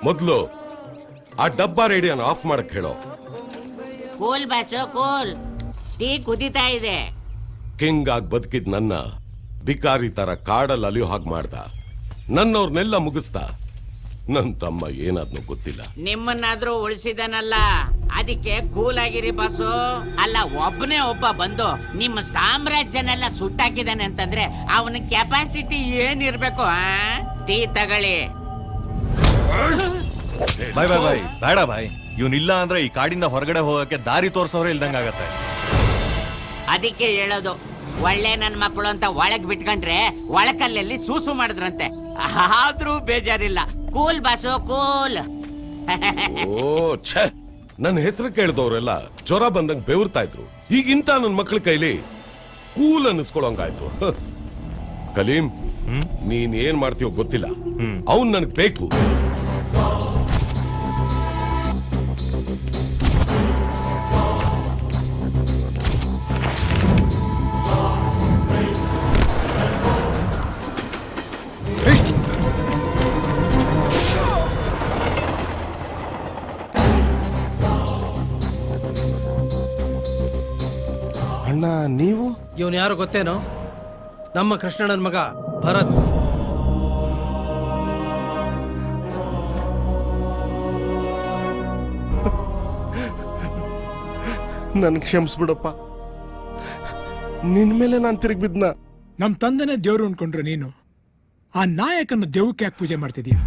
ಮೊದ್ಲು ಆ ಡಬ್ಬಾ ರೇಡಿಯೋನ ಆಫ್ ಮಾಡಕ್ ಹೇಳೋ. ಕೂಲ್ ಬಾಸು ಕೂಲ್, ಟೀ ಕುದಿತಾ ಇದೆ. ಕಿಂಗ್ ಆಗಿ ಬದುಕಿದ್ ನನ್ನ ಬಿಕಾರಿ ತರ ಕಾಡಲ್ಲಿ ಅಲಿಯೋ ಹಾಗೆ ಮಾಡ್ದ. ನನ್ನವ್ರನ್ನೆಲ್ಲ ಮುಗಿಸ್ದ. ನನ್ ತಮ್ಮ ಏನಾದ್ನೂ ಗೊತ್ತಿಲ್ಲ. ನಿಮ್ಮನ್ನಾದ್ರೂ ಉಳಿಸಿದನಲ್ಲ, ಅದಕ್ಕೆ ಕೂಲ್ ಆಗಿರಿ ಬಾಸು. ಅಲ್ಲ, ಒಬ್ಬ ಬಂದು ನಿಮ್ಮ ಸಾಮ್ರಾಜ್ಯನೆಲ್ಲ ಸುಟ್ಟಾಕಿದಾನೆ ಅಂತಂದ್ರೆ ಅವನ ಕೆಪಾಸಿಟಿ ಏನಿರ್ಬೇಕು? ಟೀ ತಗೊಳ್ಳಿ. ಬಾಯ್ ಬಾಯ್ ಬಾಯ್, ಬೇಡ ಬಾಯ್. ಇವನಿಲ್ಲ ಅಂದ್ರೆ ಈ ಕಾಡಿಂದ ಹೊರಗಡೆ ಹೋಗಕ್ಕೆ ದಾರಿ ತೋರ್ಸೋರೆ ಇಲ್ದಂಗಾಗತ್ತೆ. ಅದಕ್ಕೆ ಹೇಳೋದು, ಒಳ್ಳೆ ನನ್ ಮಕ್ಕಳು ಅಂತ ಒಳಗ್ ಬಿಟ್ಕೊಂಡ್ರೆ ಒಳಕಲ್ಲಲ್ಲಿ ಸೂಸು ಮಾಡಿದ್ರಂತೆ. ಆದ್ರೂ ಬೇಜಾರಿಲ್ಲ. Cool boss cool. ಓ ಛೇ, ನನ್ನ ಹೆಸರು ಕೇಳಿದವರೆಲ್ಲ ಜ್ವರ ಬಂದಂಗ್ ಬೆವರ್ತಾ ಇದ್ರು. ಈಗಿಂತ ನನ್ನ ಮಕ್ಳ ಕೈಲಿ ಕೂಲ್ ಅನ್ನಿಸ್ಕೊಳಂಗಾಯ್ತು. ಕಲೀಂ, ನೀನ್ ಏನ್ ಮಾಡ್ತೀಯೋ ಗೊತ್ತಿಲ್ಲ. ಅವನ್ ನನಗ್ ಬೇಕು. ಅಣ್ಣ, ನೀವು ಇವನು ಯಾರು ಗೊತ್ತೇನೋ? ನಮ್ಮ ಕೃಷ್ಣಣ್ಣನ ಮಗ ಭರತ್. ನನ್ ಕ್ಷಮಿಸ್ಬಿಡಪ್ಪ. ನಿನ್ ಮೇಲೆ ನಾನ್ ತಿರುಗಿ ಬಿದ್ನ. ನಮ್ ತಂದೆನೇ ದೇವ್ರು ಅನ್ಕೊಂಡ್ರೆ ನೀನು ಆ ನಾಯಕನ ದೇವಕ್ಕೆ ಯಾಕೆ ಪೂಜೆ ಮಾಡ್ತಿದ್ಯಾ?